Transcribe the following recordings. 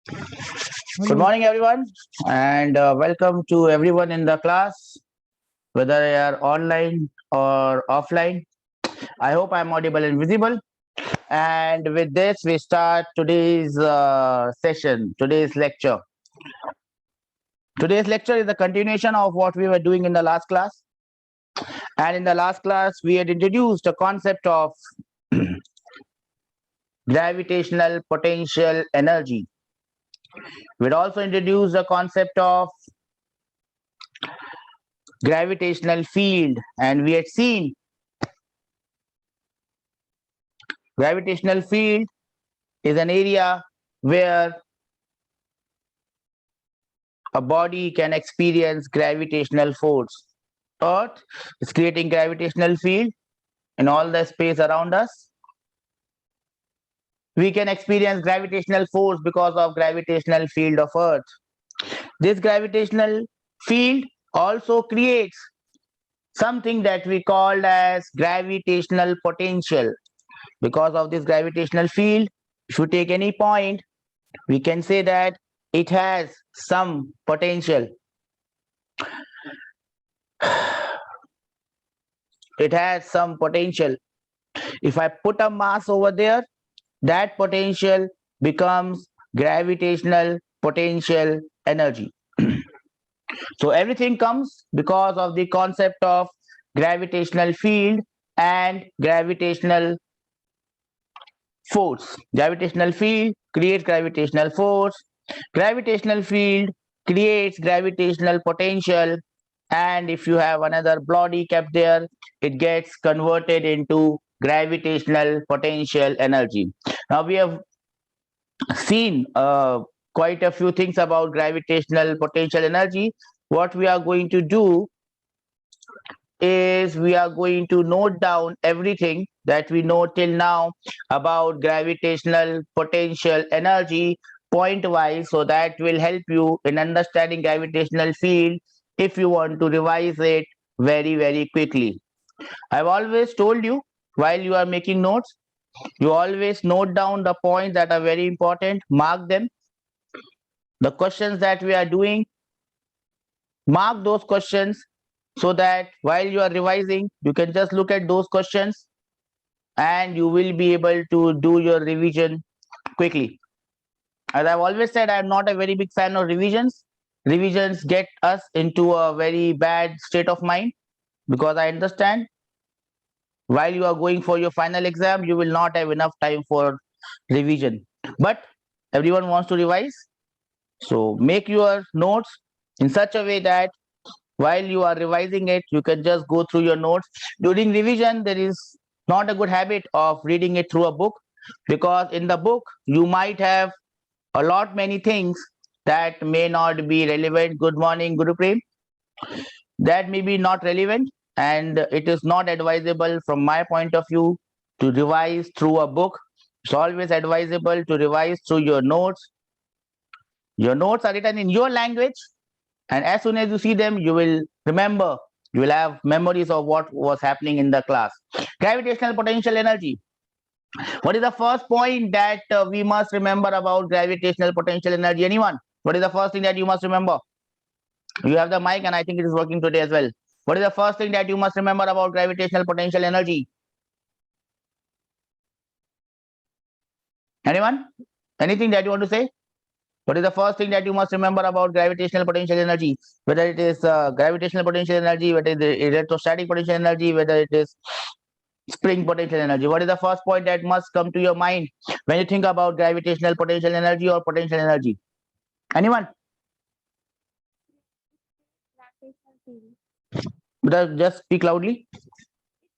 Good Hello. morning, everyone, and welcome to everyone in the class, whether they are online or offline. I hope I'm audible and visible. And with this, we start today's session, today's lecture. Today's lecture is a continuation of what we were doing in the last class. And in the last class, we had introduced a concept of gravitational potential energy. We had also introduced the concept of gravitational field, and we had seen gravitational field is an area where a body can experience gravitational force. Earth is creating gravitational field in all the space around us. We can experience gravitational force because of gravitational field of Earth. This gravitational field also creates something that we call as gravitational potential. Because of this gravitational field, if you take any point, we can say that it has some potential. It has some potential. If I put a mass over there, that potential becomes gravitational potential energy. So everything comes because of the concept of gravitational field and gravitational force. Gravitational field creates gravitational force. Gravitational field creates gravitational potential. And if you have another body kept there, it gets converted into gravitational potential energy. Now we have seen quite a few things about gravitational potential energy. What we are going to do is we are going to note down everything that we know till now about gravitational potential energy point wise, so that will help you in understanding gravitational field if you want to revise it very quickly. I've always told you, while you are making notes, you always note down the points that are very important, mark them. The questions that we are doing, mark those questions, so that while you are revising, you can just look at those questions and you will be able to do your revision quickly. As I've always said, I'm not a very big fan of revisions. Revisions get us into a very bad state of mind, because I understand while you are going for your final exam, you will not have enough time for revision. But everyone wants to revise. So make your notes in such a way that while you are revising it, you can just go through your notes. During revision, there is not a good habit of reading it through a book, because in the book you might have a lot many things that may not be relevant. Good morning, Guru Prem. That may be not relevant, and it is not advisable from my point of view to revise through a book. It's always advisable to revise through your notes. Your notes are written in your language, and as soon as you see them, you will remember. You will have memories of what was happening in the class. Gravitational potential energy. What is the first point that we must remember about gravitational potential energy? Anyone? What is the first thing that you must remember? You have the mic, and I think it is working today as well. What is the first thing that you must remember about gravitational potential energy? Anyone? Anything that you want to say? What is the first thing that you must remember about gravitational potential energy? Whether it is gravitational potential energy, whether it is electrostatic potential energy, whether it is spring potential energy. What is the first point that must come to your mind when you think about gravitational potential energy or potential energy? Anyone? Gravitational field. Just speak loudly. It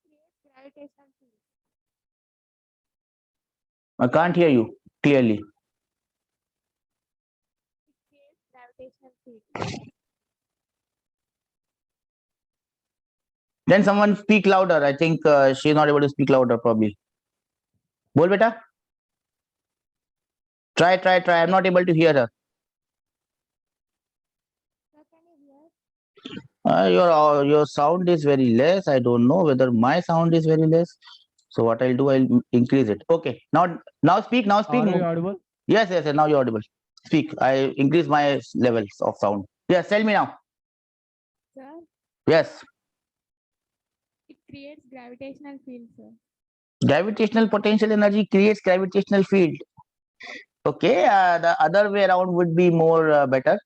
creates gravitational field. I can't hear you clearly. It creates gravitational field. Then someone speak louder. I think she's not able to speak louder probably. Bol beta. Try. I'm not able to hear her. Sir, can you hear? Your sound is very less. I don't know whether my sound is very less. So what I'll do, I'll increase it. Okay. Now speak. Now speak. Are you audible? Yes. Now you're audible. Speak. I increase my levels of sound. Yes, tell me now. Sir, Yes. it creates gravitational field, sir. Gravitational potential energy creates gravitational field. Okay, the other way around would be more better.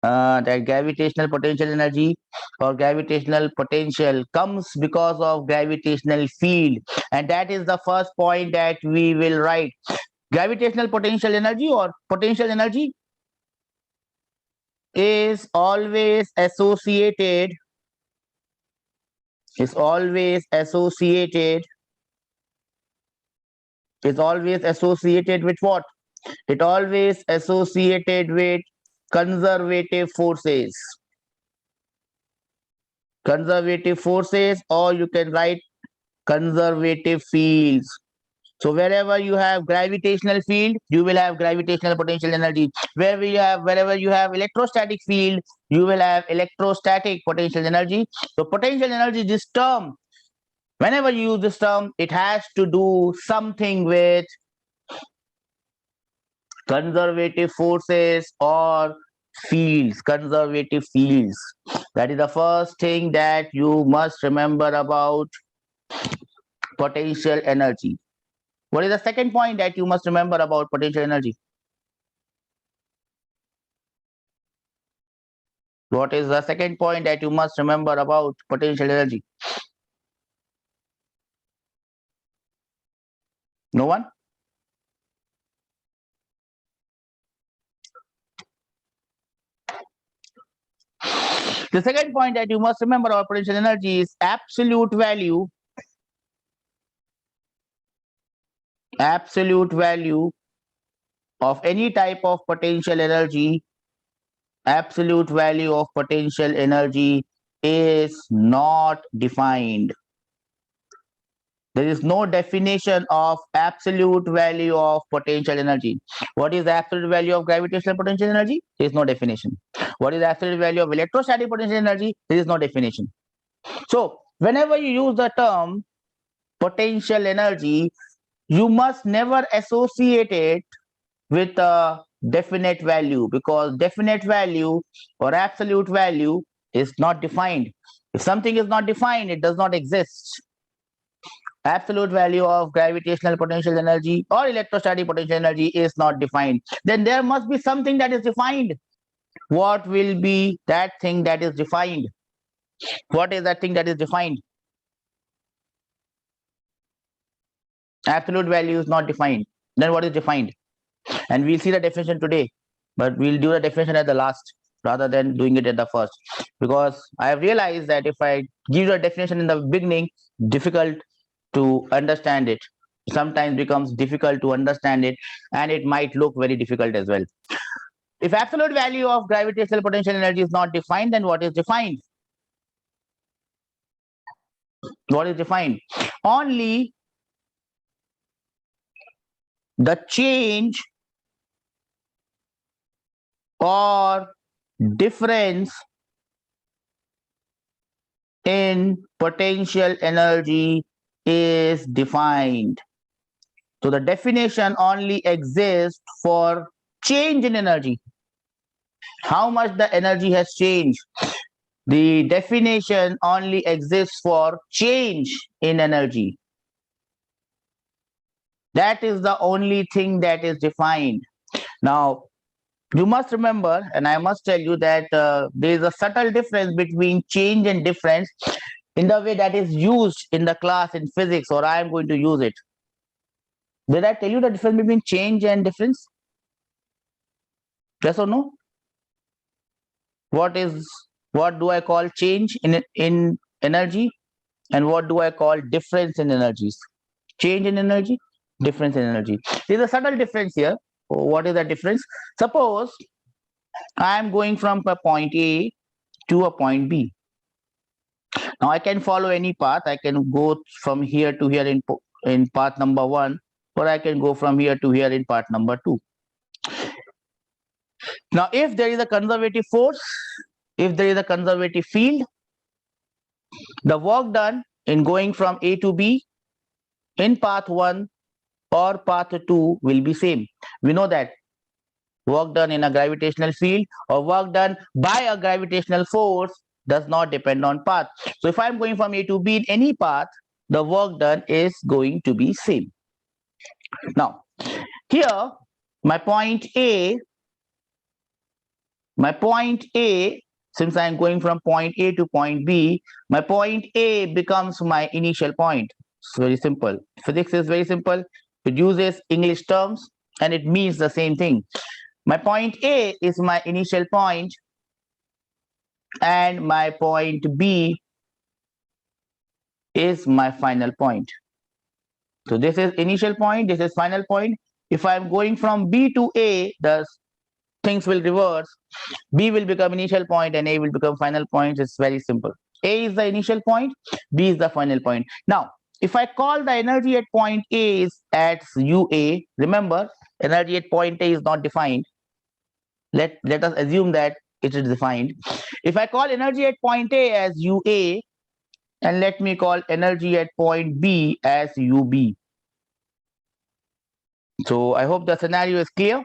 That gravitational potential energy or gravitational potential comes because of gravitational field, and that is the first point that we will write. Gravitational potential energy or potential energy is always associated is always associated is always associated with what? It always associated with conservative forces. Conservative forces, or you can write conservative fields. So wherever you have gravitational field, you will have gravitational potential energy. Wherever you have electrostatic field, you will have electrostatic potential energy. So potential energy, this term, whenever you use this term, it has to do something with conservative forces or fields, conservative fields. That is the first thing that you must remember about potential energy. What is the second point that you must remember about potential energy? What is the second point that you must remember about potential energy? No one? The second point that you must remember about potential energy is absolute value of any type of potential energy. Absolute value of potential energy is not defined. There is no definition of absolute value of potential energy. What is the absolute value of gravitational potential energy? There is no definition. What is the absolute value of electrostatic potential energy? There is no definition. So, whenever you use the term potential energy, you must never associate it with a definite value, because definite value or absolute value is not defined. If something is not defined, it does not exist. Absolute value of gravitational potential energy or electrostatic potential energy is not defined. Then there must be something that is defined. What will be that thing that is defined? What is that thing that is defined? Absolute value is not defined. Then what is defined? And we'll see the definition today, but we'll do the definition at the last rather than doing it at the first, because I have realized that if I give you a definition in the beginning, difficult to understand it. Sometimes becomes difficult to understand it, and it might look very difficult as well. If absolute value of gravitational potential energy is not defined, then what is defined? What is defined? Only the change or difference in potential energy is defined. So the definition only exists for change in energy. How much the energy has changed. The definition only exists for change in energy. That is the only thing that is defined. Now, you must remember, and I must tell you that there is a subtle difference between change and difference in the way that is used in the class in physics, or I am going to use it. Did I tell you the difference between change and difference? Yes or no? What do I call change in energy, and what do I call difference in energies? Change in energy, difference in energy. There's a subtle difference here. What is the difference? Suppose I am going from a point A to a point B. Now I can follow any path. I can go from here to here in path number 1, or I can go from here to here in path number 2. Now, if there is a conservative force, if there is a conservative field, the work done in going from A to B in path 1 or path 2 will be same. We know that Work done in a gravitational field or work done by a gravitational force does not depend on path. So if I'm going from A to B in any path, the work done is going to be same. Now, here my point A, since I'm going from point A to point B, my point A becomes my initial point. It's very simple. Physics is very simple. It uses English terms and it means the same thing. My point A is my initial point and my point B is my final point. So this is initial point, this is final point. If I'm going from B to A, the things will reverse. B will become initial point and A will become final point. It's very simple. A is the initial point, B is the final point. Now, if I call the energy at point A is at UA, remember, energy at point A is not defined. Let us assume that it is defined. If I call energy at point A as UA, and let me call energy at point B as UB. So I hope the scenario is clear.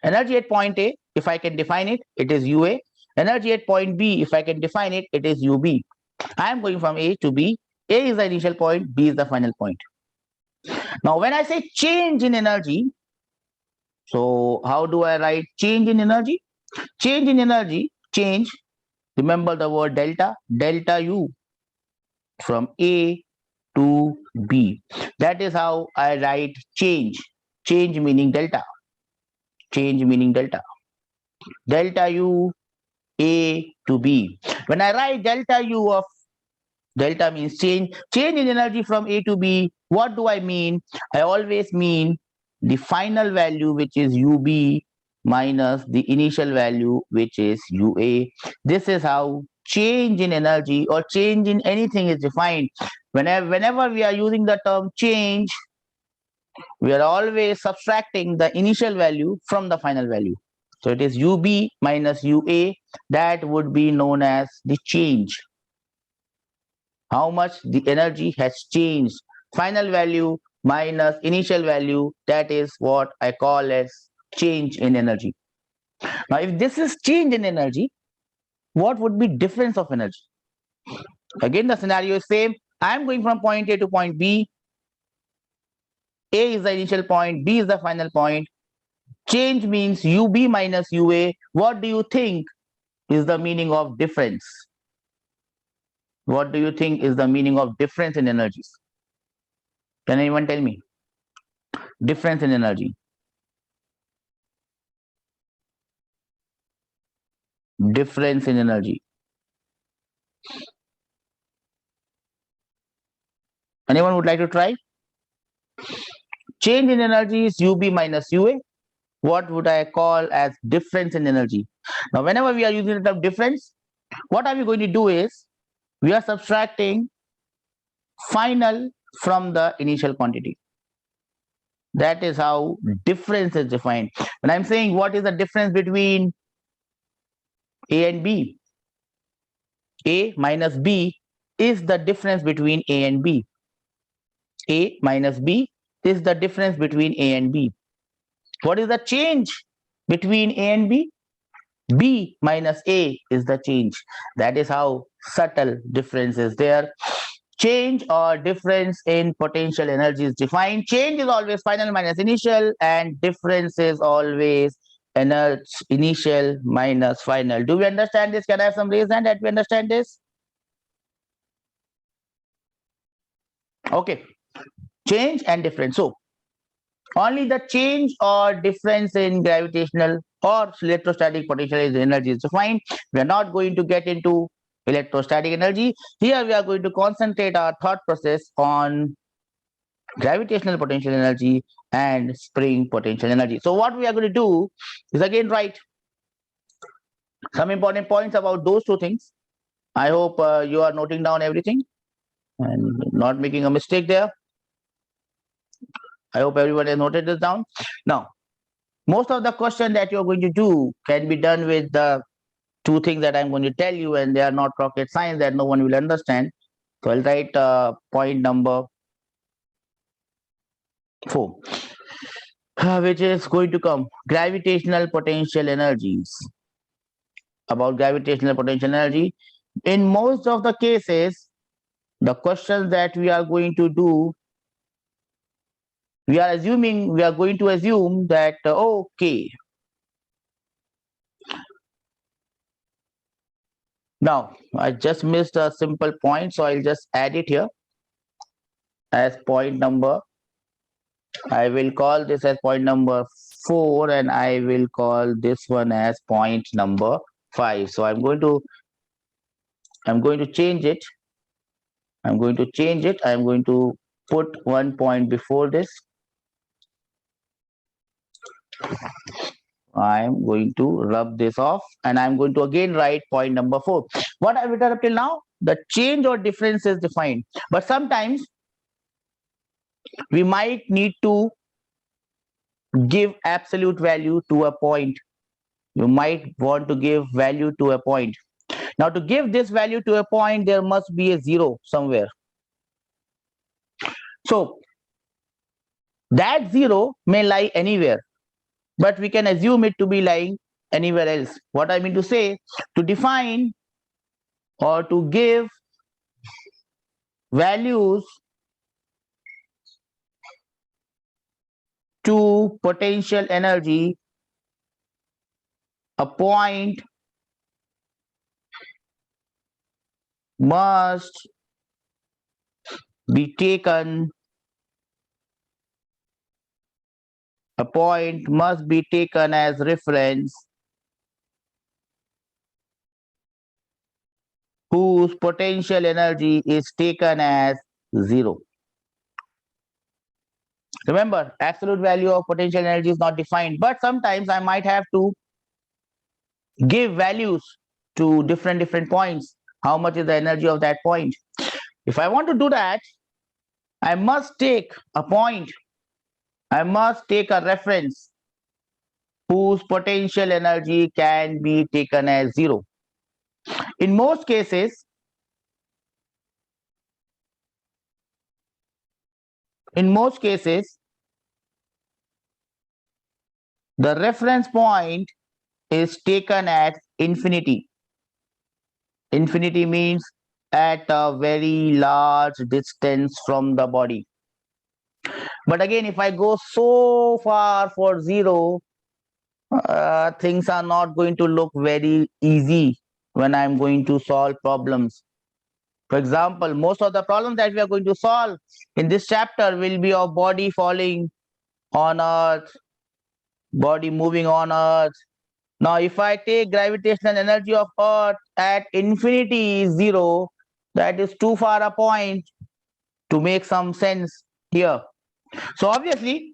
Energy at point A, if I can define it, it is UA. Energy at point B, if I can define it, it is UB. I am going from A to B. A is the initial point, B is the final point. Now, when I say change in energy, so how do I write change in energy? Change in energy, change, remember the word delta, delta U from A to B. That is how I write change. Change meaning delta. Change meaning delta. Delta U A to B. When I write delta U of delta means change. Change in energy from A to B. What do I mean? I always mean the final value, which is UB, minus the initial value, which is UA. This is how change in energy or change in anything is defined. Whenever we are using the term change, we are always subtracting the initial value from the final value. So it is UB minus UA. That would be known as the change. How much the energy has changed. Final value minus initial value, that is what I call as change in energy. Now, if this is change in energy, what would be difference of energy? Again, the scenario is same. I am going from point A to point B. A is the initial point, B is the final point. Change means UB minus UA. What do you think is the meaning of difference? What do you think is the meaning of difference in energies? Can anyone tell me? Difference in energy. Difference in energy. Anyone would like to try? Change in energy is UB minus UA. What would I call as difference in energy? Now, whenever we are using the term difference, what are we going to do is we are subtracting final from the initial quantity. That is how difference is defined. When I'm saying what is the difference between A and B, A minus B is the difference between A and B. A minus B is the difference between A and B. What is the change between A and B? B minus A is the change. That is how subtle difference is there. Change or difference in potential energy is defined. Change is always final minus initial, and difference is always initial minus final. Do we understand this? Can I have some raise hand that we understand this? Okay. Change and difference. So only the change or difference in gravitational or electrostatic potential energy is defined. We are not going to get into electrostatic energy. Here we are going to concentrate our thought process on gravitational potential energy and spring potential energy. So what we are going to do is again write some important points about those two things. I hope you are noting down everything and not making a mistake there. I hope everyone has noted this down. Now, most of the question that you're going to do can be done with the two things that I'm going to tell you, and they are not rocket science that no one will understand. So I'll write point number 4. which is going to come gravitational potential energies. About gravitational potential energy, in most of the cases, the questions that we are going to do, we are going to assume that okay, now I just missed a simple point, so I'll just add it here as point number. I will call this as point number 4, and I will call this one as point number 5. So I'm going to change it. I'm going to put 1 point before this. I'm going to rub this off, and I'm going to again write point number 4. What have we done up till now? The change or difference is defined, but sometimes we might need to give absolute value to a point. You might want to give value to a point. Now, to give this value to a point, there must be a 0 somewhere. So that 0 may lie anywhere, but we can assume it to be lying anywhere else. What I mean to say, to define or to give values to potential energy, a point must be taken as reference whose potential energy is taken as 0. Remember, absolute value of potential energy is not defined, but sometimes I might have to give values to different points. How much is the energy of that point? If I want to do that, I must take a point, I must take a reference whose potential energy can be taken as 0. In most cases, the reference point is taken at infinity. Infinity means at a very large distance from the body. But again, if I go so far for 0, things are not going to look very easy when I'm going to solve problems. For example, most of the problems that we are going to solve in this chapter will be of body falling on Earth, body moving on Earth. Now, if I take gravitational energy of Earth at infinity is 0, that is too far a point to make some sense here. So obviously,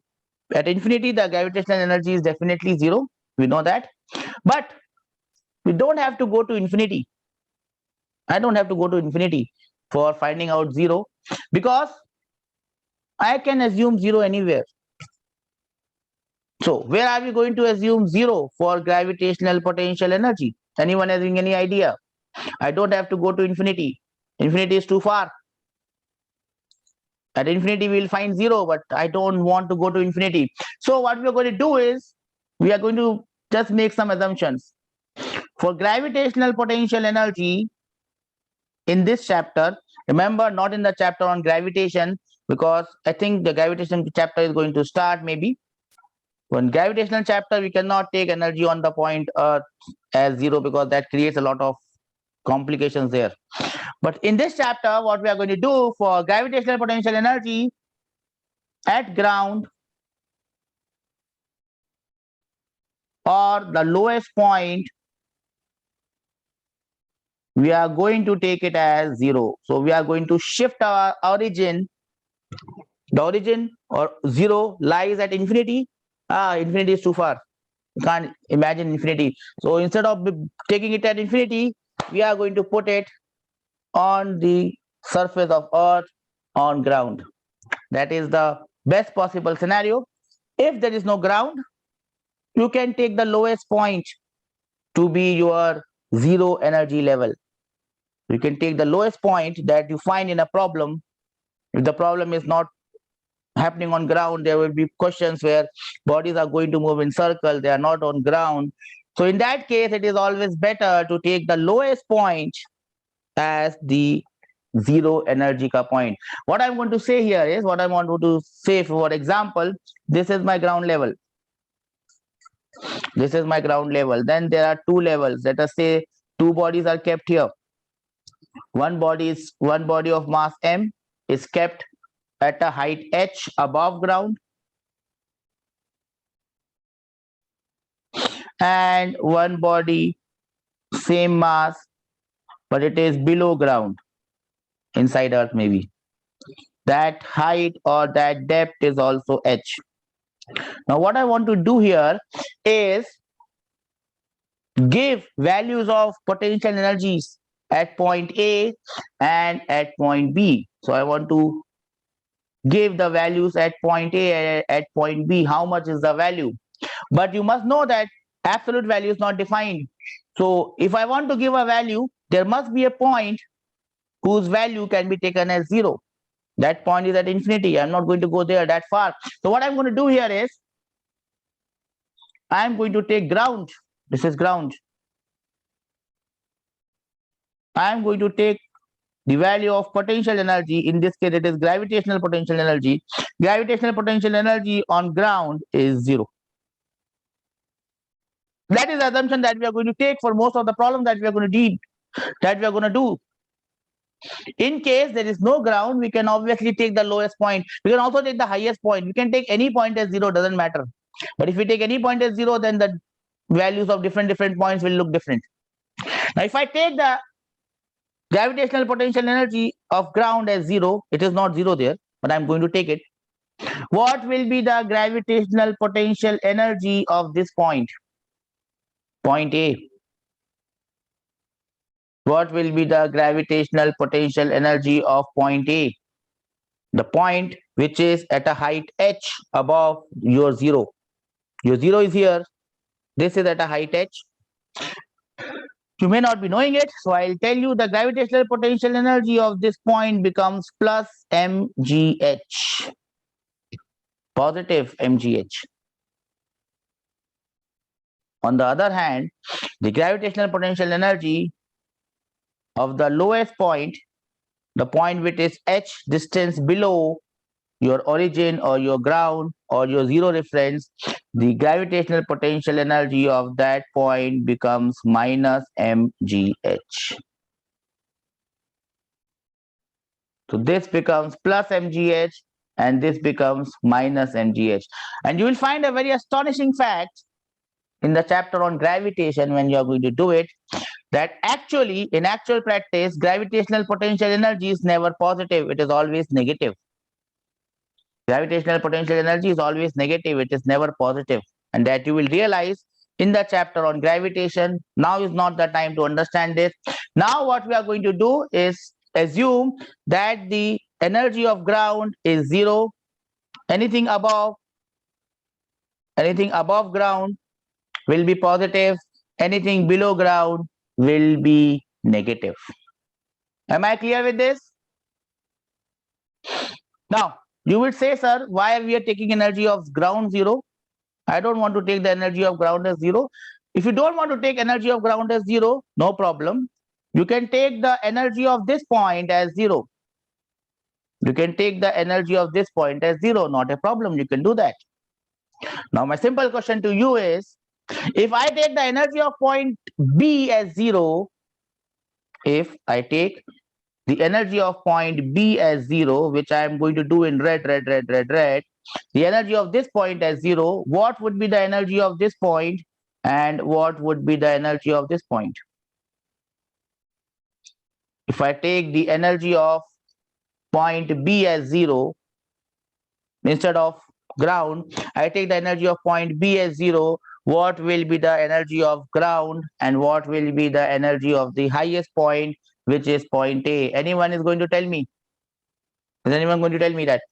at infinity, the gravitational energy is definitely 0. We know that. But we don't have to go to infinity. I don't have to go to infinity for finding out 0, because I can assume 0 anywhere. So where are we going to assume 0 for gravitational potential energy? Anyone having any idea? I don't have to go to infinity. Infinity is too far. At infinity, we will find 0, but I don't want to go to infinity. So what we are going to do is, we are going to just make some assumptions. For gravitational potential energy in this chapter, remember, not in the chapter on gravitation, because I think the gravitation chapter is going to start maybe. When gravitational chapter, we cannot take energy on the point Earth as 0, because that creates a lot of complications there. But in this chapter, what we are going to do for gravitational potential energy at ground or the lowest point, we are going to take it as 0. So we are going to shift our origin. The origin or 0 lies at infinity. Infinity is too far. You can't imagine infinity. So instead of taking it at infinity, we are going to put it on the surface of Earth, on ground. That is the best possible scenario. If there is no ground, you can take the lowest point to be your 0 energy level. You can take the lowest point that you find in a problem. If the problem is not happening on ground, there will be questions where bodies are going to move in circle, they are not on ground. So in that case, it is always better to take the lowest point as the zero energy ka point. What I'm going to say here is, what I want to say, for example, this is my ground level. This is my ground level. Then there are two levels. Let us say two bodies are kept here. One body of mass m is kept at a height h above ground, and one body same mass but it is below ground, inside earth maybe. That height or that depth is also h. Now what I want to do here is give values of potential energies at point A and at point B. So I want to give the values at point A and at point B. How much is the value? But you must know that absolute value is not defined. So if I want to give a value, there must be a point whose value can be taken as 0. That point is at infinity. I'm not going to go there that far. So what I'm going to do here is, I'm going to take ground. This is ground. I'm going to take the value of potential energy. In this case, it is gravitational potential energy. Gravitational potential energy on ground is 0. That is the assumption that we are going to take for most of the problems that we are going to do. In case there is no ground, we can obviously take the lowest point. We can also take the highest point. We can take any point as 0, doesn't matter. But if we take any point as 0, then the values of different points will look different. Now, if I take the gravitational potential energy of ground as 0, it is not 0 there, but I'm going to take it. What will be the gravitational potential energy of this point? Point A. What will be the gravitational potential energy of point A? The point which is at a height h above your 0. Your 0 is here. This is at a height h. You may not be knowing it, so I'll tell you the gravitational potential energy of this point becomes plus mgh. Positive mgh. On the other hand, the gravitational potential energy of the lowest point, the point which is h distance below your origin or your ground or your 0 reference, the gravitational potential energy of that point becomes minus mgh. So this becomes plus mgh and this becomes minus mgh. And you will find a very astonishing fact in the chapter on gravitation when you are going to do it, that actually in actual practice, gravitational potential energy is never positive, it is always negative. Gravitational potential energy is always negative, it is never positive. And that you will realize in the chapter on gravitation. Now is not the time to understand this. Now what we are going to do is assume that the energy of ground is 0. Anything above ground will be positive. Anything below ground will be negative. Am I clear with this? Now, you will say, sir, why we are taking energy of ground 0? I don't want to take the energy of ground as 0. If you don't want to take energy of ground as 0, no problem. You can take the energy of this point as 0. You can take the energy of this point as 0, not a problem. You can do that. Now, my simple question to you is, if I take the energy of point B as 0, if I take the energy of point B as 0, which I am going to do in red, the energy of this point as 0, what would be the energy of this point and what would be the energy of this point? If I take the energy of point B as 0, instead of ground, I take the energy of point B as 0, what will be the energy of ground and what will be the energy of the highest point, which is point A? Anyone is going to tell me? Is anyone going to tell me that?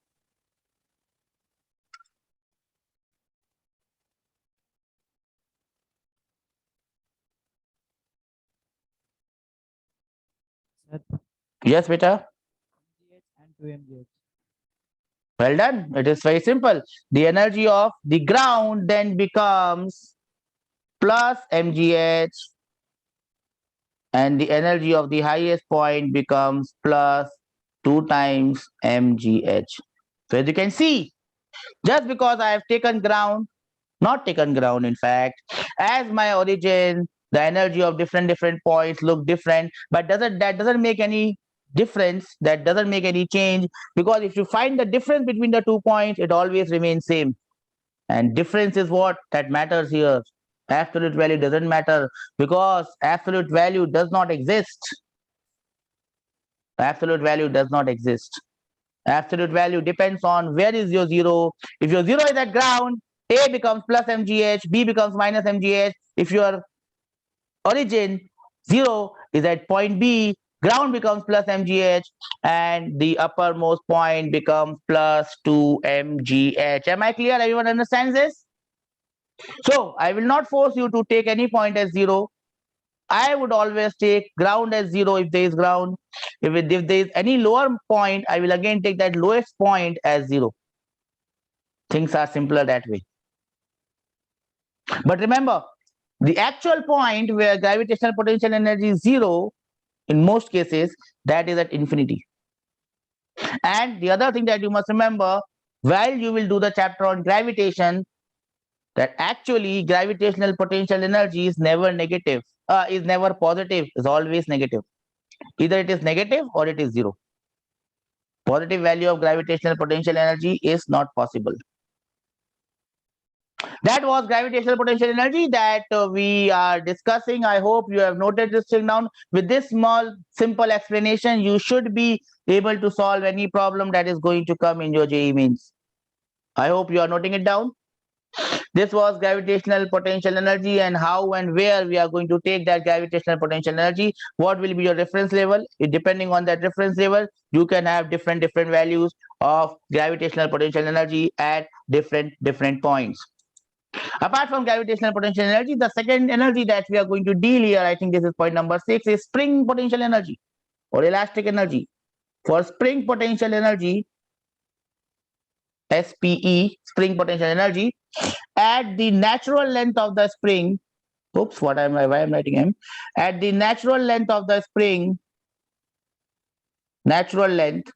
Sir, Yes, beta. mgh and 2 mgh. Well done. It is very simple. The energy of the ground then becomes plus mgh, and the energy of the highest point becomes plus 2 times mgh. So as you can see, just because I have taken ground, not taken ground in fact, as my origin, the energy of different points look different, but that doesn't make any difference, that doesn't make any change, because if you find the difference between the 2 points, it always remains same. And difference is what that matters here. Absolute value doesn't matter, because absolute value does not exist. Absolute value does not exist. Absolute value depends on where is your zero. If your zero is at ground, A becomes plus mgh, B becomes minus mgh. If your origin 0 is at point B, ground becomes plus mgh, and the uppermost point becomes plus 2 mgh. Am I clear? Everyone understands this? So I will not force you to take any point as 0. I would always take ground as 0 if there is ground. If there is any lower point, I will again take that lowest point as 0. Things are simpler that way. But remember, the actual point where gravitational potential energy is 0, in most cases, that is at infinity. And the other thing that you must remember, while you will do the chapter on gravitation, that actually gravitational potential energy is never negative, is never positive, is always negative. Either it is negative or it is 0. Positive value of gravitational potential energy is not possible. That was gravitational potential energy that we are discussing. I hope you have noted this thing down. With this small, simple explanation, you should be able to solve any problem that is going to come in your JEE Mains. I hope you are noting it down. This was gravitational potential energy, and how and where we are going to take that gravitational potential energy. What will be your reference level? Depending on that reference level, you can have different values of gravitational potential energy at different points. Apart from gravitational potential energy, the second energy that we are going to deal here, I think this is point number 6, is spring potential energy or elastic energy. For spring potential energy, SPE, spring potential energy, at the natural length of the spring, oops, why am I writing M? At the natural length of the spring, natural length,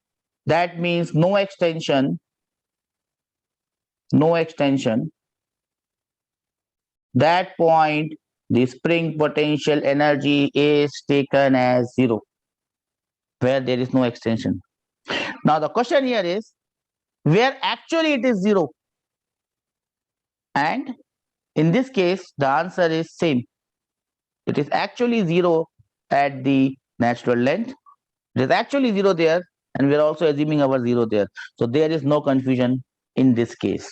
that means no extension, that point, the spring potential energy is taken as 0, where there is no extension. Now the question here is, where actually it is 0, and in this case the answer is same. It is actually 0 at the natural length. It is actually 0 there, and we are also assuming our 0 there. So there is no confusion in this case.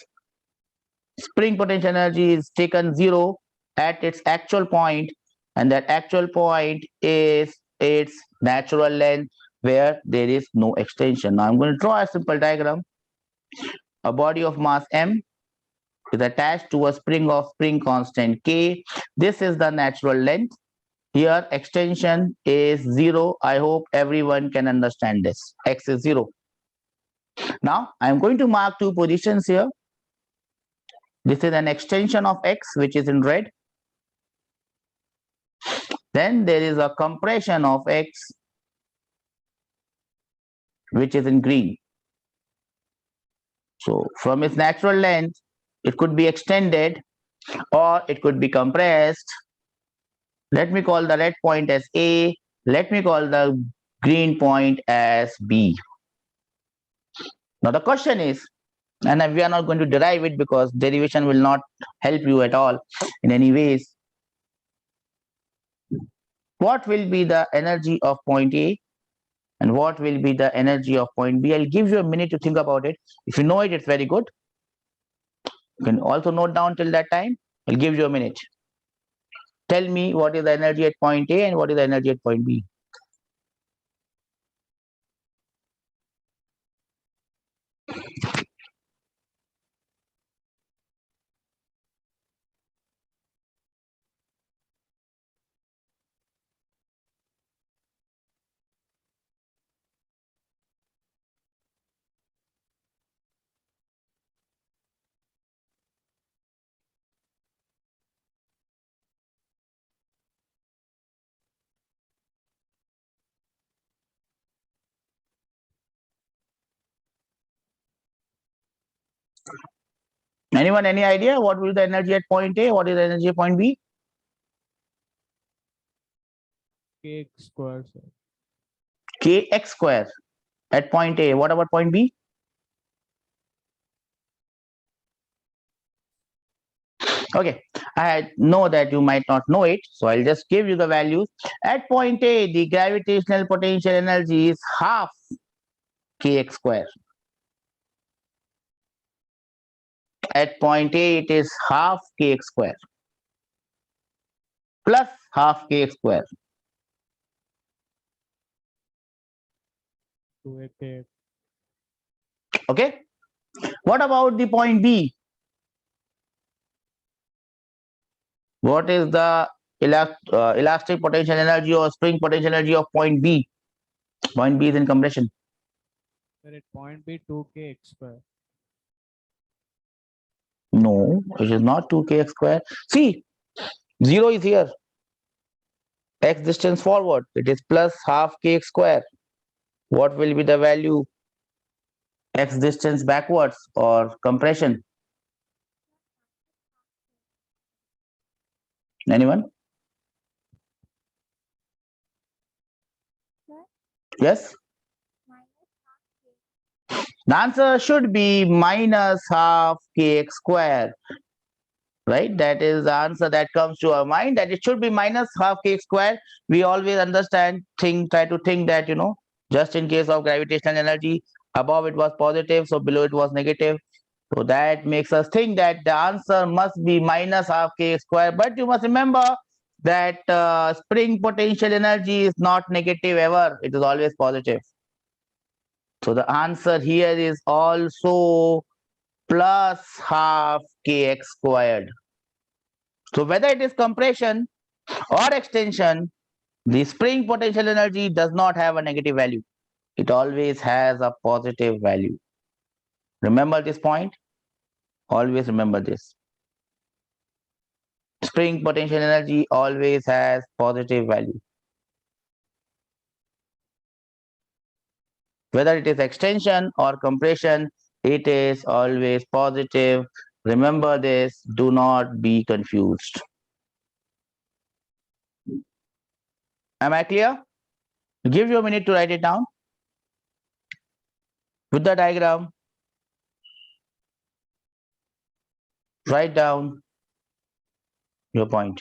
Spring potential energy is taken 0 at its actual point, and that actual point is its natural length where there is no extension. Now I'm going to draw a simple diagram. A body of mass m is attached to a spring of spring constant k. This is the natural length. Here extension is 0. I hope everyone can understand this. X is 0. Now I am going to mark two positions here. This is an extension of X, which is in red. Then there is a compression of X, which is in green. So from its natural length, it could be extended or it could be compressed. Let me call the red point as A. Let me call the green point as B. Now the question is, and we are not going to derive it because derivation will not help you at all in any ways. What will be the energy of point A and what will be the energy of point B? I'll give you a minute to think about it. If you know it, it's very good. You can also note down till that time. I'll give you a minute. Tell me what is the energy at point A and what is the energy at point B. Anyone, any idea what will be the energy at point A? What is the energy at point B? Kx square, sir. Kx square at point A. What about point B? Okay, I know that you might not know it, so I'll just give you the values. At point A, the gravitational potential energy is half kx square. At point A, it is half kx square plus half kx square. 2ak. Okay. What about the point B? What is the elastic potential energy or spring potential energy of point B? Point B is in compression. Sir, at point B, 2kx square. No, it is not 2kx square. See, 0 is here. X distance forward, it is plus half kx square. What will be the value? X distance backwards or compression? Anyone? Sir, Yes? minus half k. The answer should be minus half kx square. Right? That is the answer that comes to our mind, that it should be minus half kx square. We always understand, try to think that, just in case of gravitational energy, above it was positive, so below it was negative. So that makes us think that the answer must be minus half kx square. But you must remember that spring potential energy is not negative ever. It is always positive. So the answer here is also plus half kx squared. So whether it is compression or extension, the spring potential energy does not have a negative value. It always has a positive value. Remember this point? Always remember this. Spring potential energy always has positive value. Whether it is extension or compression, it is always positive. Remember this, do not be confused. Am I clear? Give you a minute to write it down with the diagram. Write down your point.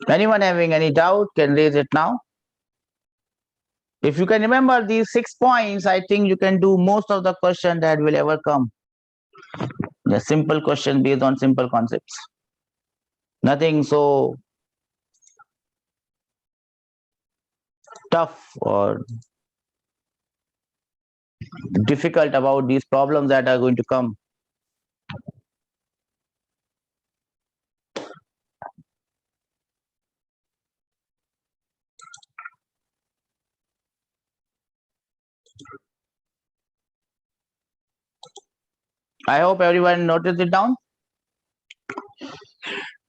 Anyone having any doubt can raise it now. If you can remember these 6 points, I think you can do most of the question that will ever come. The simple question based on simple concepts. Nothing so tough or difficult about these problems that are going to come. I hope everyone noted it down.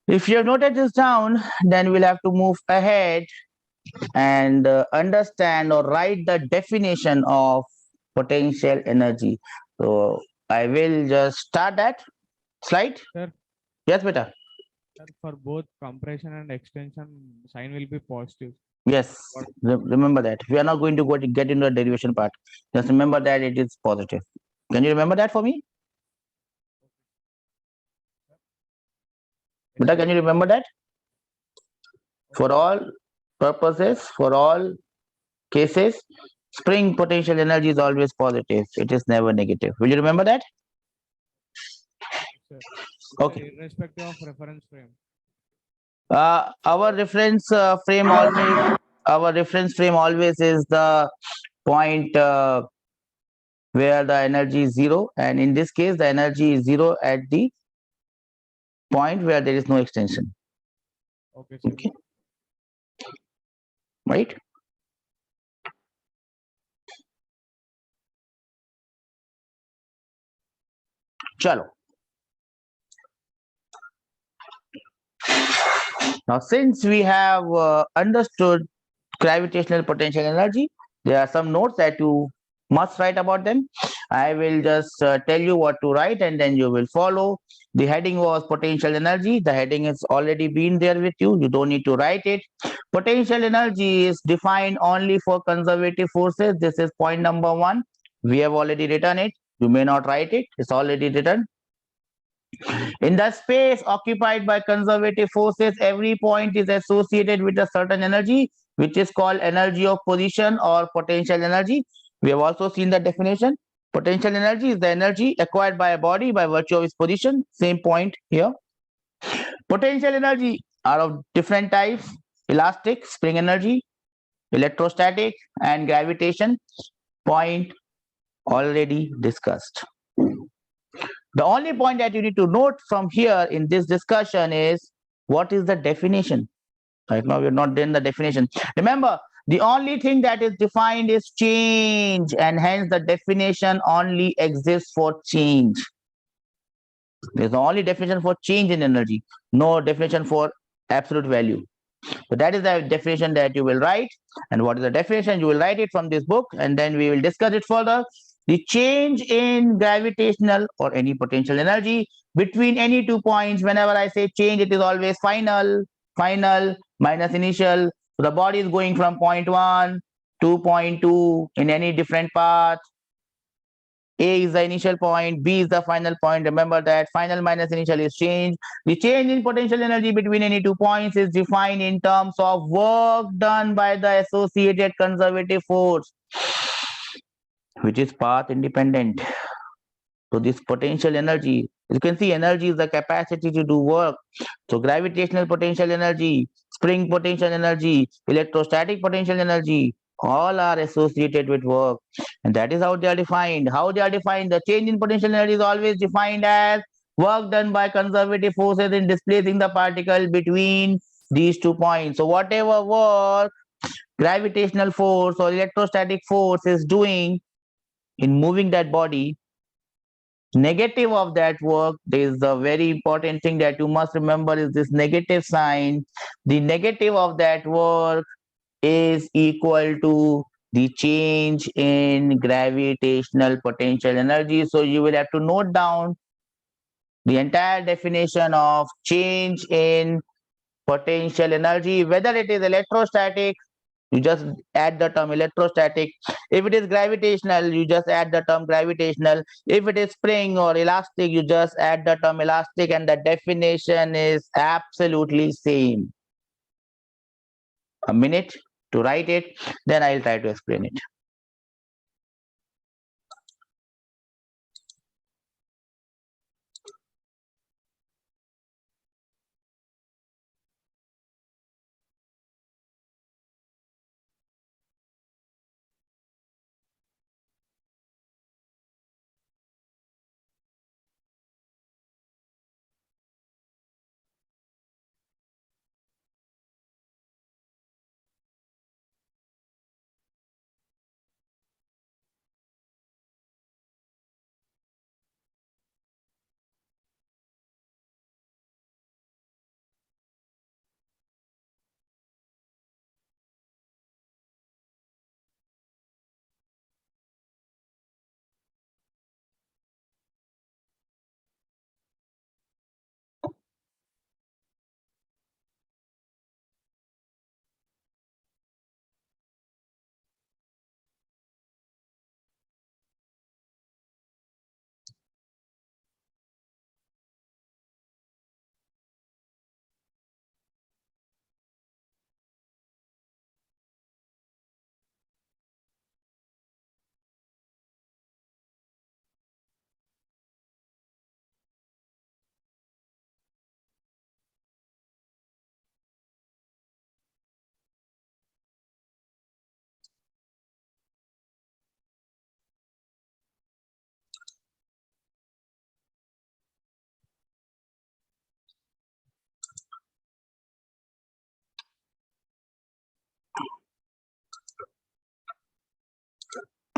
If you have noted this down, then we'll have to move ahead and understand or write the definition of potential energy. So I will just start that slide. Sir, Yes, beta. sir, for both compression and extension, sign will be positive. Yes, remember that. We are not going to get into the derivation part. Just remember that it is positive. Can you remember that for me? Beta, can you remember that? For all purposes, for all cases, spring potential energy is always positive. It is never negative. Will you remember that? Sir. Okay. Sir, irrespective of reference frame. Our reference frame always is the point where the energy is 0, and in this case the energy is 0 at the point where there is no extension. Okay, sir. Okay, right? Chalo. Now, since we have understood gravitational potential energy, there are some notes that you must write about them. I will just tell you what to write and then you will follow. The heading was potential energy. The heading has already been there with you. You don't need to write it. Potential energy is defined only for conservative forces. This is point number one. We have already written it. You may not write it. It's already written. In the space occupied by conservative forces, every point is associated with a certain energy, which is called energy of position or potential energy. We have also seen the definition. Potential energy is the energy acquired by a body by virtue of its position. Same point here. Potential energy are of different types: elastic, spring energy, electrostatic, and gravitation. Point already discussed. The only point that you need to note from here in this discussion is what is the definition. Right now, we're not doing the definition. Remember, the only thing that is defined is change, and hence the definition only exists for change. There's the only definition for change in energy, no definition for absolute value. So that is the definition that you will write. And what is the definition? You will write it from this book, and then we will discuss it further. The change in gravitational or any potential energy between any 2 points. Whenever I say change, it is always final, final minus initial. So the body is going from point 1 to point 2 in any different path. A is the initial point, B is the final point. Remember that final minus initial is change. The change in potential energy between any 2 points is defined in terms of work done by the associated conservative force, which is path independent. So this potential energy, you can see energy is the capacity to do work. So gravitational potential energy, spring potential energy, electrostatic potential energy, all are associated with work. And that is how they are defined. How they are defined, the change in potential energy is always defined as work done by conservative forces in displacing the particle between these 2 points. So whatever work gravitational force or electrostatic force is doing in moving that body, negative of that work, there is a very important thing that you must remember is this negative sign. The negative of that work is equal to the change in gravitational potential energy. So you will have to note down the entire definition of change in potential energy, whether it is electrostatic, you just add the term electrostatic. If it is gravitational, you just add the term gravitational. If it is spring or elastic, you just add the term elastic, and the definition is absolutely same. A minute to write it, then I'll try to explain it.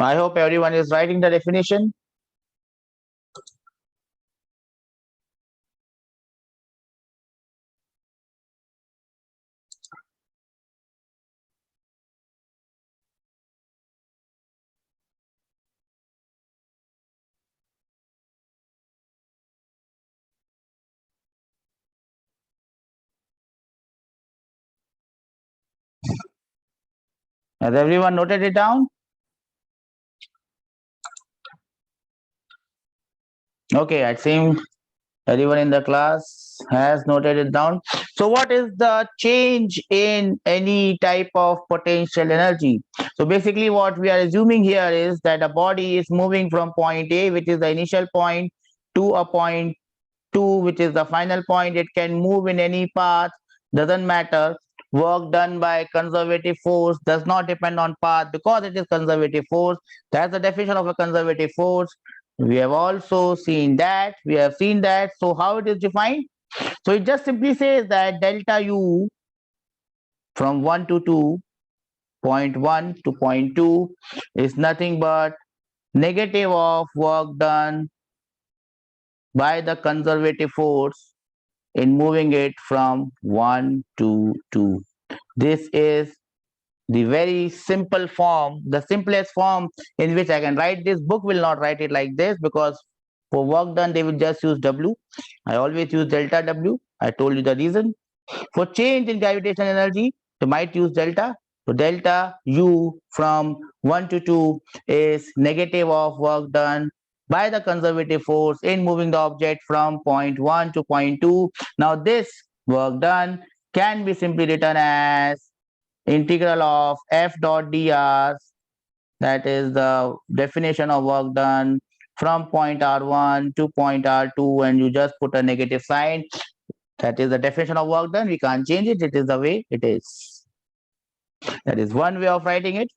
I hope everyone is writing the definition. Has everyone noted it down? Okay, I think everyone in the class has noted it down. So what is the change in any type of potential energy? So basically what we are assuming here is that a body is moving from point A, which is the initial point, to a point 2, which is the final point. It can move in any path, doesn't matter. Work done by conservative force does not depend on path because it is conservative force. That's the definition of a conservative force. We have also seen that. We have seen that. So how it is defined? So it just simply says that delta U from 1 to 2, point 1 to point 2 is nothing but negative of work done by the conservative force in moving it from 1 to 2. This is the very simple form, the simplest form in which I can write this. Book will not write it like this because for work done, they will just use W. I always use delta W. I told you the reason. For change in gravitational energy, they might use delta. So delta U from 1 to 2 is negative of work done by the conservative force in moving the object from point 1 to point 2. Now this work done can be simply written as integral of F dot dr, that is the definition of work done from point R1 to point R2, and you just put a negative sign. That is the definition of work done. We can't change it. It is the way it is. That is one way of writing it.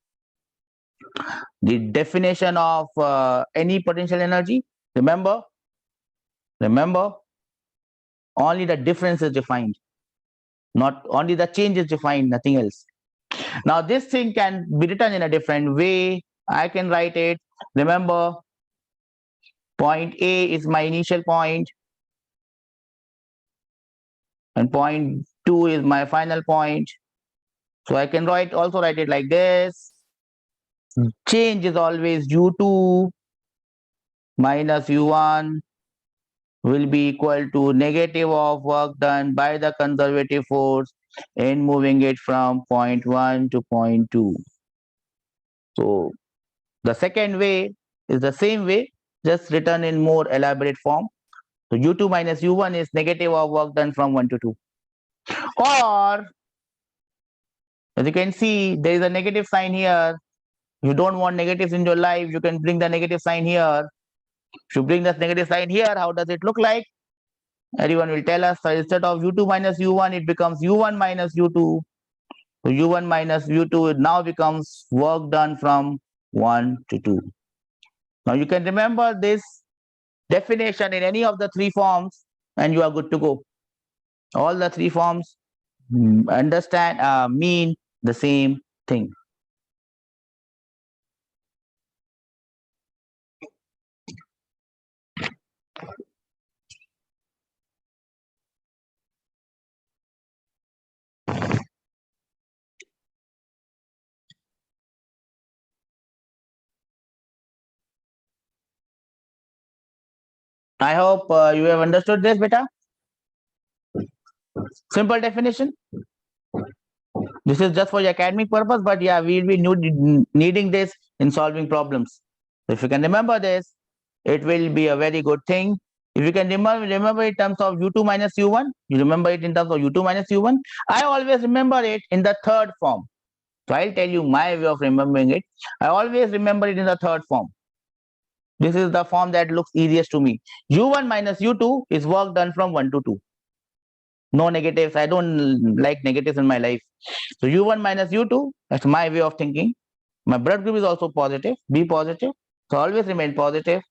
The definition of any potential energy. Remember, only the difference is defined. Not only the change is defined, nothing else. Now this thing can be written in a different way. I can write it. Remember, point A is my initial point, and point 2 is my final point. So I can also write it like this. Change is always U2 minus U1 will be equal to negative of work done by the conservative force in moving it from point 1 to point 2. So the second way is the same way, just written in more elaborate form. So U2 minus U1 is negative of work done from 1 to 2. Or as you can see, there is a negative sign here. You don't want negatives in your life, you can bring the negative sign here. If you bring this negative sign here, how does it look like? Everyone will tell us. So instead of U2 minus U1, it becomes U1 minus U2. So U1 minus U2 now becomes work done from 1 to 2. Now you can remember this definition in any of the three forms and you are good to go. All the three forms mean the same thing. I hope you have understood this, beta. Simple definition. This is just for your academic purpose, but yeah, we'll be needing this in solving problems. If you can remember this, it will be a very good thing. If you can remember it in terms of U2 minus U1, you remember it in terms of U2 minus U1. I always remember it in the third form. So I'll tell you my way of remembering it. I always remember it in the third form. This is the form that looks easiest to me. U1 minus U2 is work done from 1 to 2. No negatives. I don't like negatives in my life. So U1 minus U2, that's my way of thinking. My blood group is also positive. Be positive. So always remain positive.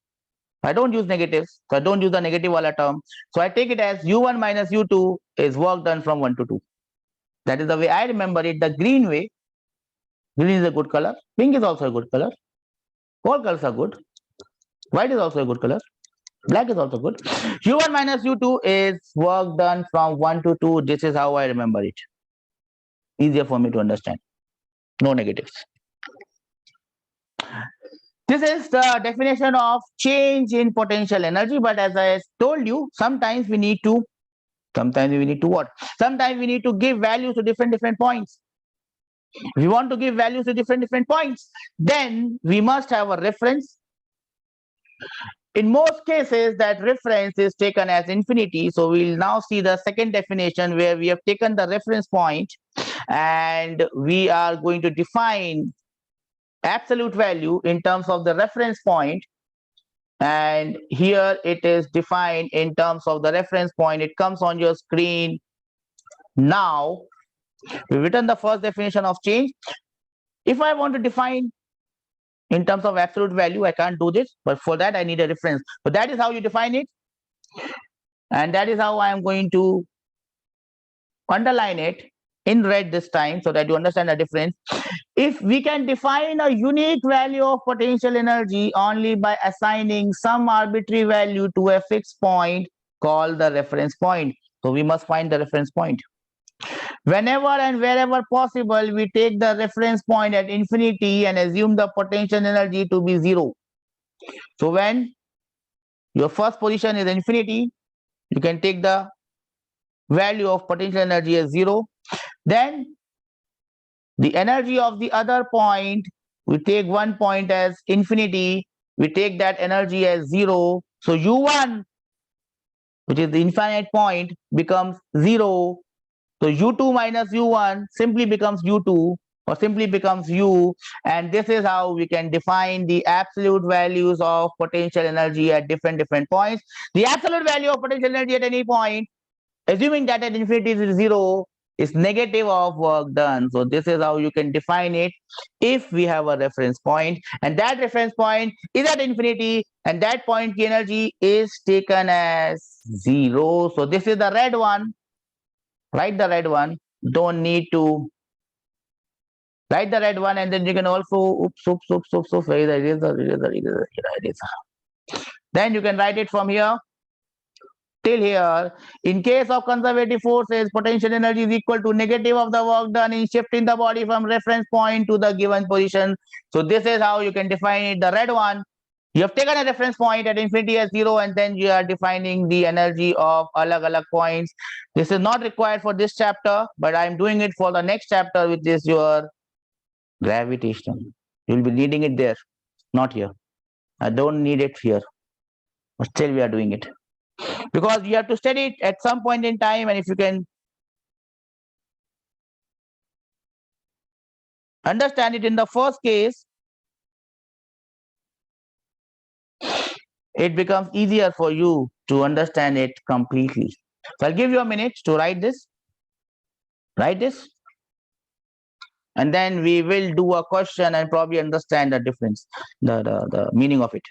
I don't use negatives. So I don't use the negative wala term. So I take it as U1 minus U2 is work done from 1 to 2. That is the way I remember it. The green way. Green is a good color. Pink is also a good color. All colors are good. White is also a good color. Black is also good. U1 minus U2 is work done from 1 to 2. This is how I remember it. Easier for me to understand. No negatives. This is the definition of change in potential energy. But as I told you, sometimes we need to what? Sometimes we need to give values to different points. We want to give values to different points. Then we must have a reference. In most cases, that reference is taken as infinity. So we'll now see the second definition where we have taken the reference point and we are going to define absolute value in terms of the reference point. And here it is defined in terms of the reference point. It comes on your screen now. We've written the first definition of change. If I want to define in terms of absolute value, I can't do this, but for that I need a reference. So that is how you define it, and that is how I am going to underline it in red this time so that you understand the difference. If we can define a unique value of potential energy only by assigning some arbitrary value to a fixed point called the reference point, so we must find the reference point. Whenever and wherever possible, we take the reference point at infinity and assume the potential energy to be 0. So when your first position is infinity, you can take the value of potential energy as 0. Then the energy of the other point, we take one point as infinity, we take that energy as 0. So U1, which is the infinite point, becomes 0. So U2 minus U1 simply becomes U2 or simply becomes U, and this is how we can define the absolute values of potential energy at different points. The absolute value of potential energy at any point, assuming that at infinity is 0, is negative of work done. So this is how you can define it if we have a reference point, and that reference point is at infinity, and that point key energy is taken as 0. So this is the red one. Write the red one. Don't need to write the red one, and then you can also then you can write it from here till here. In case of conservative forces, potential energy is equal to negative of the work done in shifting the body from reference point to the given position. So this is how you can define it. The red one, you have taken a reference point at infinity as 0, and then you are defining the energy of alag points. This is not required for this chapter, but I am doing it for the next chapter, which is your gravitational. You will be needing it there, not here. I don't need it here, but still we are doing it because you have to study it at some point in time, and if you can understand it in the first case, it becomes easier for you to understand it completely. So I'll give you a minute to write this. Write this. And then we will do a question and probably understand the difference, the meaning of it.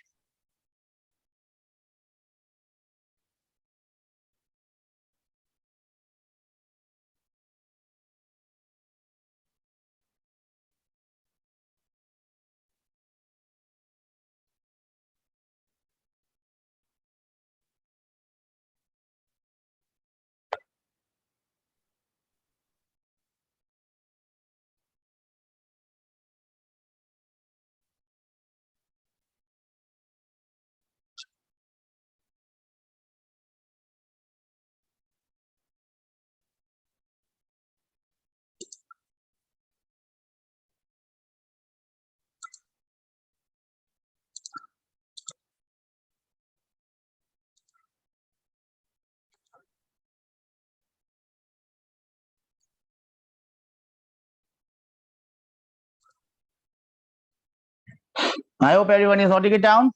I hope everyone is noting it down.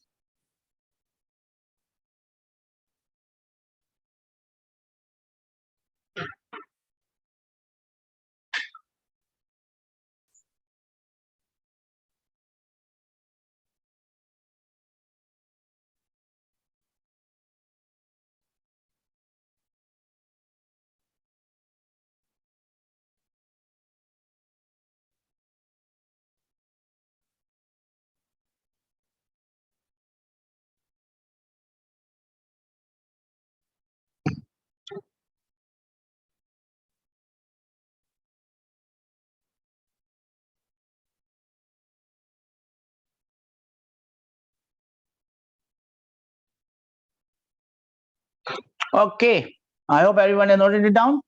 Okay, I hope everyone has noted it down.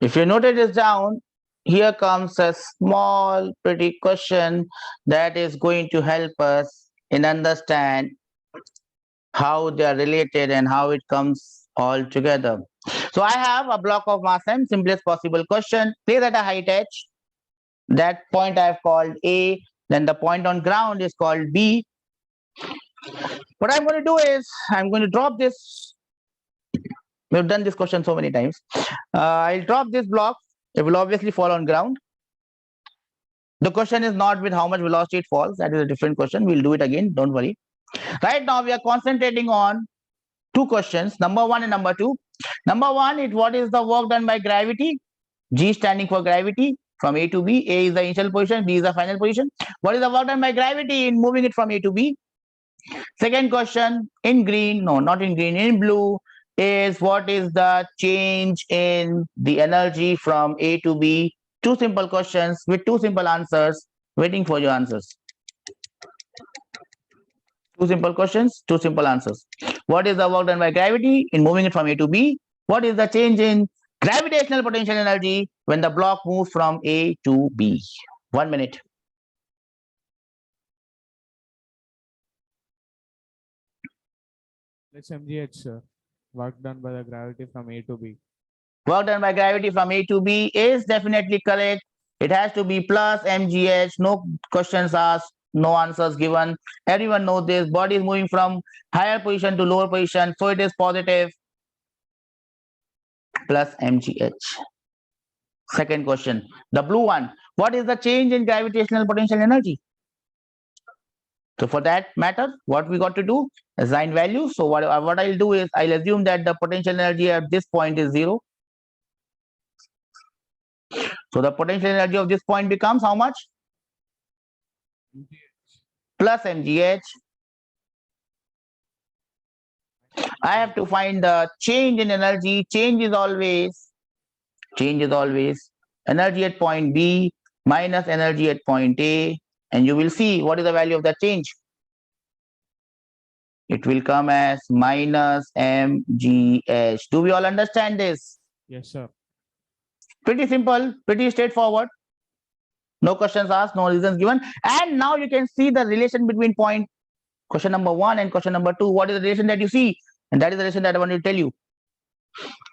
If you noted this down, here comes a small pretty question that is going to help us in understand how they are related and how it comes all together. So I have a block of mass m, simplest possible question, place at a height h. That point I have called A, then the point on ground is called B. What I'm going to do is I'm going to drop this. We've done this question so many times. I'll drop this block. It will obviously fall on ground. The question is not with how much velocity it falls. That is a different question. We'll do it again. Don't worry. Right now, we are concentrating on two questions, number one and number two. Number one is what is the work done by gravity? G standing for gravity from A to B. A is the initial position, B is the final position. What is the work done by gravity in moving it from A to B? Second question in green, no, not in green, in blue is what is the change in the energy from A to B? Two simple questions with two simple answers waiting for your answers. Two simple questions, two simple answers. What is the work done by gravity in moving it from A to B? What is the change in gravitational potential energy when the block moves from A to B? 1 minute. Let's MGH, sir. Work done by the gravity from A to B. Work done by gravity from A to B is definitely correct. It has to be plus mgh. No questions asked, no answers given. Everyone knows this. Body is moving from higher position to lower position, so it is positive. Plus mgh. Second question, the blue one. What is the change in gravitational potential energy? So for that matter, what we got to do, assign value. So what I'll do is I'll assume that the potential energy at this point is 0. So the potential energy of this point becomes how much? Plus mgh. I have to find the change in energy. Change is always energy at point B minus energy at point A, and you will see what is the value of that change. It will come as minus mgh. Do we all understand this? Yes, sir. Pretty simple, pretty straightforward. No questions asked, no reasons given. And now you can see the relation between point question number 1 and question number 2. What is the relation that you see? And that is the relation that I want to tell you.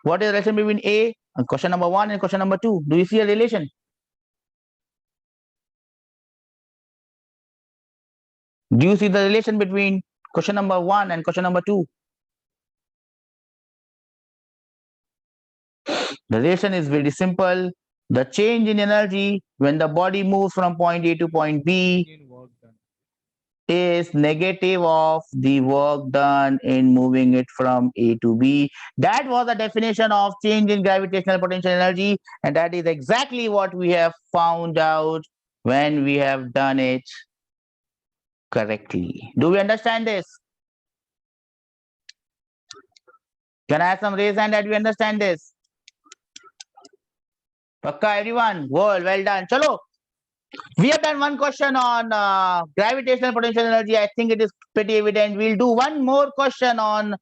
What is the relation between A and question number 1 and question number 2? Do you see a relation? Do you see the relation between question number 1 and question number 2? The relation is very simple. The change in energy when the body moves from point A to point B In work done. is negative of the work done in moving it from A to B. That was the definition of change in gravitational potential energy, and that is exactly what we have found out when we have done it correctly. Do we understand this? Can I have some raise hand that we understand this? Pakka everyone, well done. Chalo. We have done one question on gravitational potential energy. I think it is pretty evident. We'll do one more question on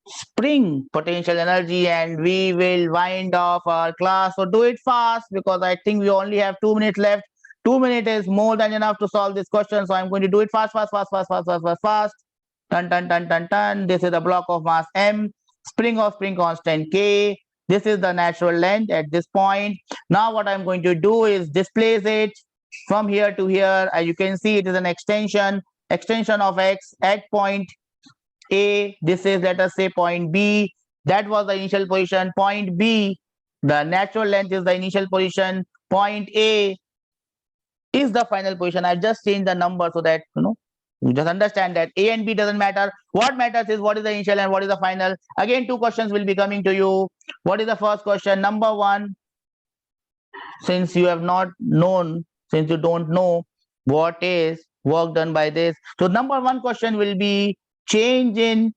spring potential energy and we will wind off our class. So do it fast because I think we only have 2 minutes left. 2 minutes is more than enough to solve this question. So I'm going to do it fast. Dun. This is the block of mass m, spring of spring constant k. This is the natural length at this point. Now what I'm going to do is displace it from here to here. As you can see, it is an extension of x at point A. This is, let us say, point B. That was the initial position. Point B, the natural length is the initial position. Point A is the final position. I just changed the number so that you just understand that A and B doesn't matter. What matters is what is the initial and what is the final. Again, two questions will be coming to you. What is the first question? Number one, since you have not known, since you don't know what is work done by this. So number one question will be change in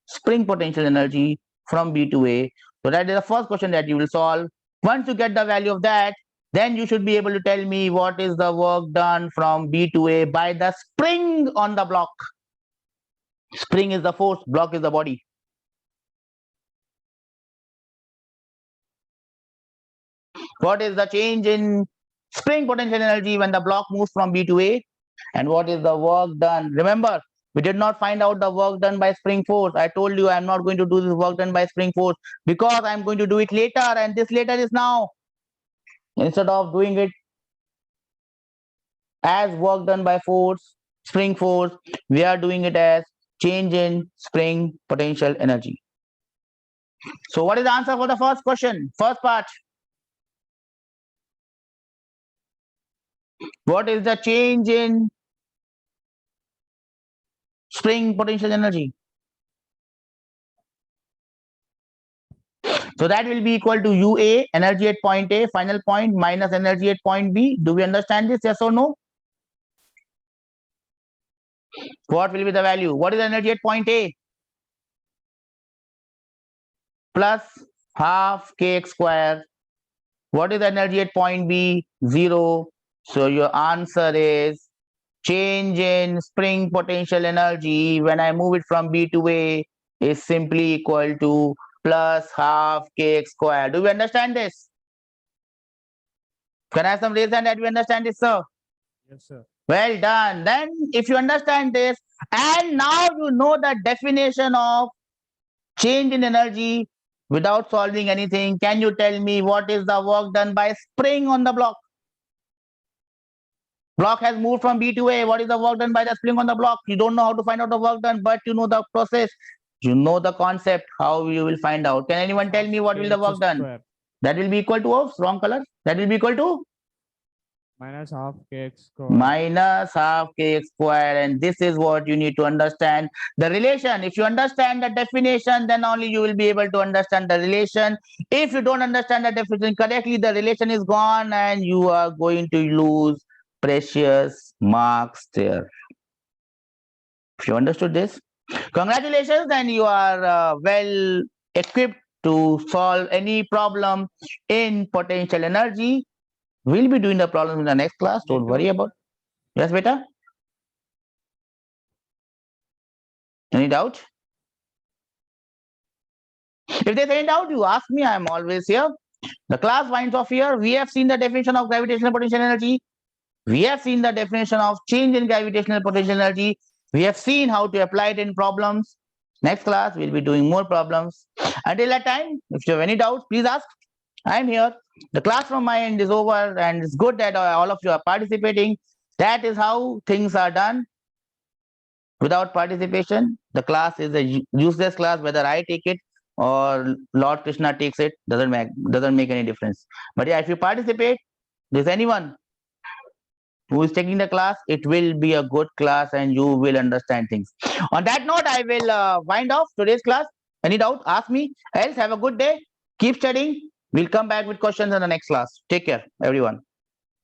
spring potential energy from B to A. So that is the first question that you will solve. Once you get the value of that, then you should be able to tell me what is the work done from B to A by the spring on the block. Spring is the force, block is the body. What is the change in spring potential energy when the block moves from B to A? And what is the work done? Remember, we did not find out the work done by spring force. I told you I'm not going to do this work done by spring force because I'm going to do it later, and this later is now. Instead of doing it as work done by force, spring force, we are doing it as change in spring potential energy. So what is the answer for the first question? First part. What is the change in spring potential energy? So that will be equal to UA, energy at point A, final point, minus energy at point B. Do we understand this? Yes or no? What will be the value? What is the energy at point A? Plus half kx square. What is the energy at point B? 0. So your answer is change in spring potential energy when I move it from B to A is simply equal to plus half kx square. Do we understand this? Can I have some raise hand that we understand this, sir? Yes, sir. Well done. Then if you understand this, and now you know the definition of change in energy without solving anything, can you tell me what is the work done by spring on the block? Block has moved from B to A. What is the work done by the spring on the block? You don't know how to find out the work done, but you know the process. You know the concept, how you will find out. Can anyone tell me what will the kx work done? square That will be equal to, oops, wrong color. That will be equal to minus half kx square. minus half kx square. And this is what you need to understand. The relation, if you understand the definition, then only you will be able to understand the relation. If you don't understand the definition correctly, the relation is gone and you are going to lose precious marks there. If you understood this, congratulations, and you are well equipped to solve any problem in potential energy. We'll be doing the problem in the next class. Don't worry about. Yes, beta. Any doubt? If there's any doubt, you ask me. I'm always here. The class winds off here. We have seen the definition of gravitational potential energy. We have seen the definition of change in gravitational potential energy. We have seen how to apply it in problems. Next class, we'll be doing more problems. Until that time, if you have any doubts, please ask. I'm here. The class from my end is over, and it's good that all of you are participating. That is how things are done. Without participation, the class is a useless class. Whether I take it or Lord Krishna takes it, doesn't make any difference. But yeah, if you participate, there's anyone who is taking the class, it will be a good class and you will understand things. On that note, I will wind off today's class. Any doubt, ask me. Else, have a good day. Keep studying. We'll come back with questions in the next class. Take care, everyone.